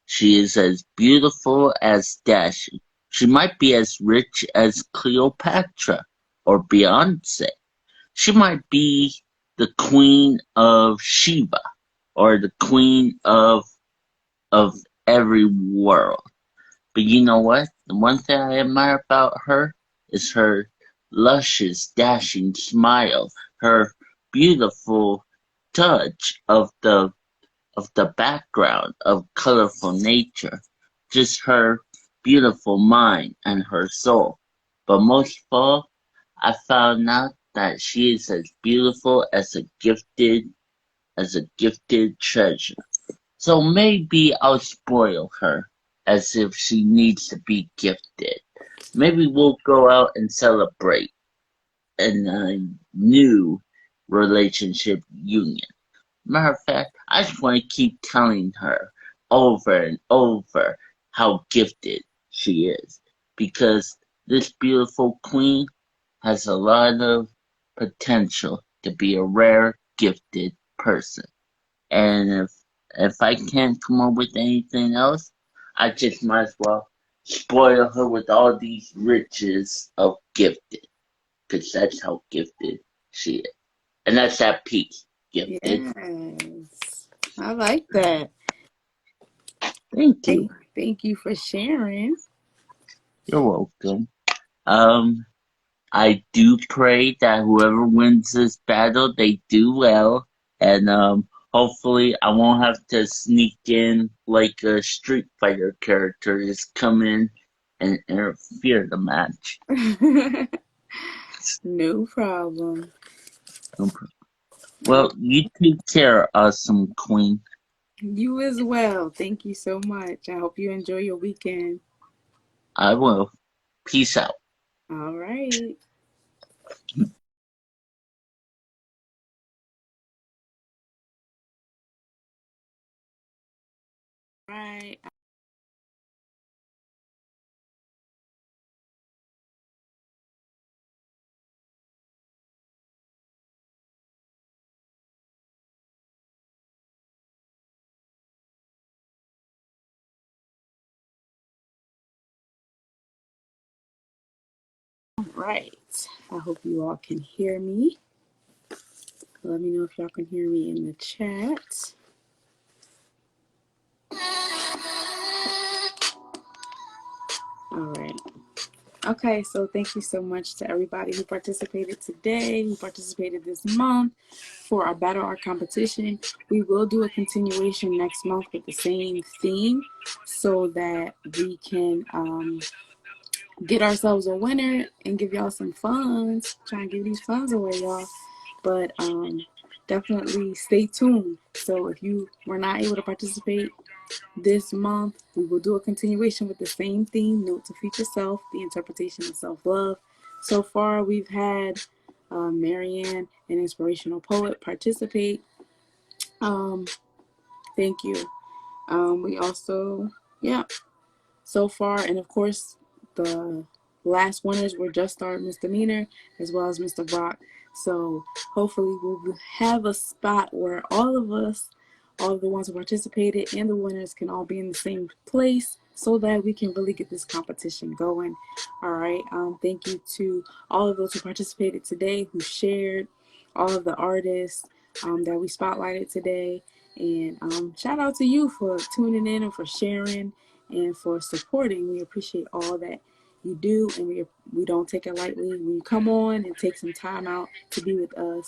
She is as beautiful as dashing. She might be as rich as Cleopatra or Beyonce. She might be the Queen of Sheba or the Queen of every world. But you know what? The one thing I admire about her is her luscious, dashing smile, her beautiful touch of the background of colorful nature, just her beautiful mind and her soul. But most of all, I found out that she is as beautiful as a gifted treasure. So maybe I'll spoil her as if she needs to be gifted. Maybe we'll go out and celebrate in a new relationship union. Matter of fact, I just want to keep telling her over and over how gifted she is because this beautiful queen has a lot of potential to be a rare, gifted person. And if I can't come up with anything else, I just might as well spoil her with all these riches of gifted, because that's how gifted she is. And that's that piece, gifted. Yes. I like that. Thank you. Thank you for sharing. You're welcome. Um, I do pray that whoever wins this battle, they do well, and hopefully I won't have to sneak in like a Street Fighter character, just come in and interfere the match. No problem. Well, you take care, awesome queen. You as well. Thank you so much. I hope you enjoy your weekend. I will. Peace out. All right. Right. Right. I hope you all can hear me. Let me know if y'all can hear me in the chat. All right. Okay, so thank you so much to everybody who participated today, who participated this month for our Battle Art competition. We will do a continuation next month with the same theme so that we can get ourselves a winner and give y'all some funds. Try and give these funds away, y'all. But definitely stay tuned. So if you were not able to participate this month, we will do a continuation with the same theme, Note to Future Self, the interpretation of self-love. So far, we've had Marianne, an inspirational poet, participate. Thank you. We also, yeah, so far, and of course, the last winners were Just Start Misdemeanor as well as Mr. Brock. So hopefully we'll have a spot where all of us, all of the ones who participated and the winners can all be in the same place so that we can really get this competition going. All right. Thank you to all of those who participated today, who shared, all of the artists that we spotlighted today. And shout out to you for tuning in and for sharing and for supporting. We appreciate all that you do, and we don't take it lightly when you come on and take some time out to be with us.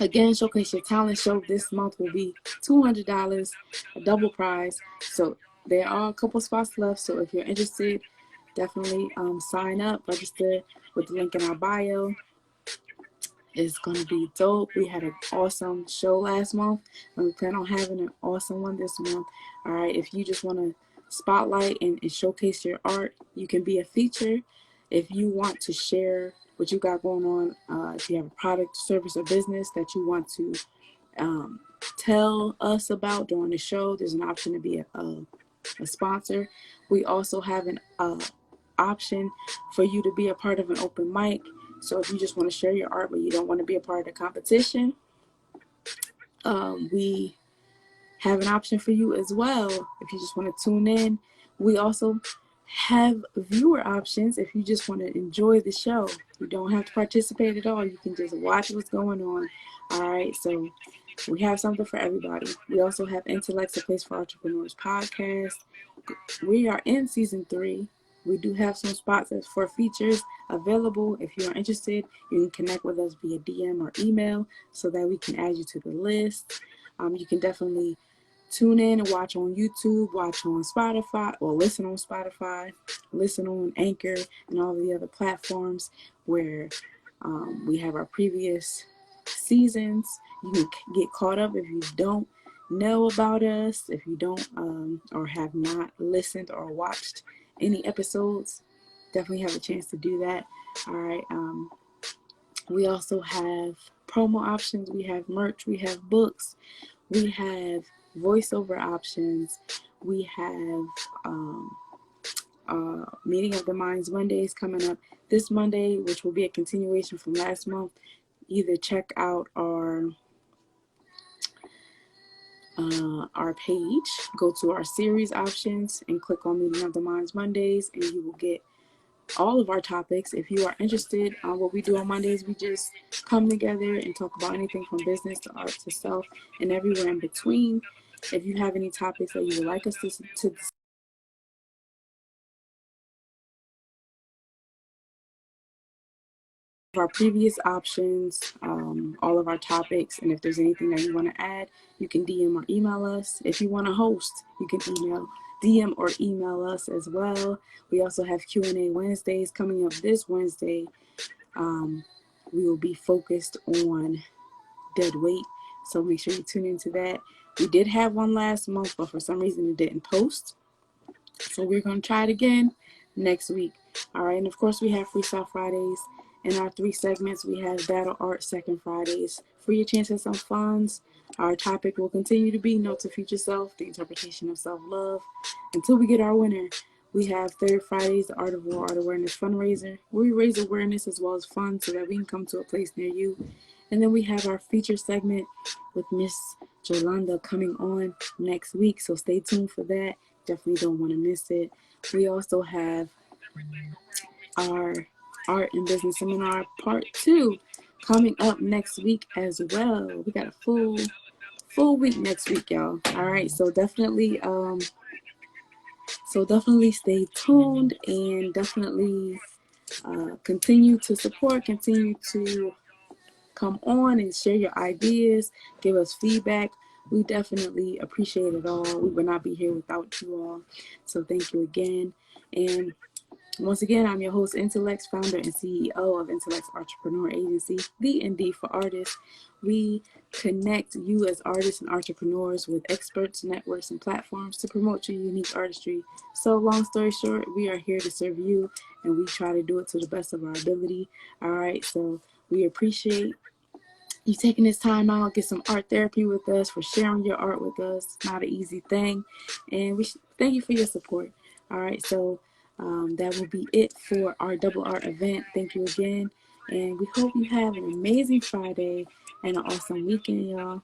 Again, Showcase Your Talent show this month will be $200, a double prize. So there are a couple spots left. So if you're interested, definitely sign up, register with the link in our bio. It's going to be dope. We had an awesome show last month, and we plan on having an awesome one this month. All right, if you just want to spotlight and showcase your art, you can be a feature. If you want to share what you got going on, if you have a product, service, or business that you want to tell us about during the show, there's an option to be a sponsor. We also have an option for you to be a part of an open mic. So if you just want to share your art but you don't want to be a part of the competition, we have an option for you as well. If you just want to tune in, we also have viewer options. If you just want to enjoy the show, you don't have to participate at all. You can just watch what's going on. All right, so we have something for everybody. We also have Intelexx, a place for entrepreneurs podcast. We are in season 3. We do have some spots for features available. If you are interested, you can connect with us via DM or email so that we can add you to the list. You can definitely tune in and watch on YouTube, watch on Spotify, or listen on Spotify, listen on Anchor, and all the other platforms where we have our previous seasons. You can get caught up if you don't know about us, if you don't or have not listened or watched any episodes, definitely have a chance to do that. All right. We also have promo options. We have merch. We have books. We have voiceover options. We have Meeting of the Minds Mondays coming up this Monday, which will be a continuation from last month. Either check out our page, go to our series options, and click on Meeting of the Minds Mondays, and you will get all of our topics. If you are interested on what we do on Mondays, we just come together and talk about anything from business to art to self and everywhere in between. If you have any topics that you would like us to discuss, our previous options, all of our topics, and if there's anything that you want to add, you can DM or email us. If you want to host, you can DM or email us as well. We also have Q&A Wednesdays coming up this Wednesday. We will be focused on dead weight, so make sure you tune into that. We did have one last month, but for some reason it didn't post. So we're going to try it again next week. All right. And of course, we have Freestyle Fridays. In our 3 segments, we have Battle Art Second Fridays. For your chance at some funds, our topic will continue to be Note to Future Self, the interpretation of self-love. Until we get our winner, we have Third Fridays, the Art of War, Art Awareness Fundraiser, where we raise awareness as well as funds so that we can come to a place near you. And then we have our feature segment with Miss Jolanda coming on next week. So stay tuned for that. Definitely don't want to miss it. We also have our Art and Business Seminar Part 2 coming up next week as well. We got a full week next week, y'all. All right, so definitely stay tuned and definitely continue to support, continue to come on and share your ideas, give us feedback. We definitely appreciate it all. We would not be here without you all. So thank you again. And once again, I'm your host, Intelexx, founder and CEO of Intelexx Artrepreneur Agency, the ND for artists. We connect you as artists and entrepreneurs with experts, networks, and platforms to promote your unique artistry. So long story short, we are here to serve you, and we try to do it to the best of our ability. All right, so we appreciate you taking this time out, get some art therapy with us, for sharing your art with us. It's not an easy thing. And we thank you for your support. All right, so that will be it for our Double Art event. Thank you again. And we hope you have an amazing Friday and an awesome weekend, y'all.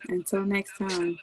Until next time.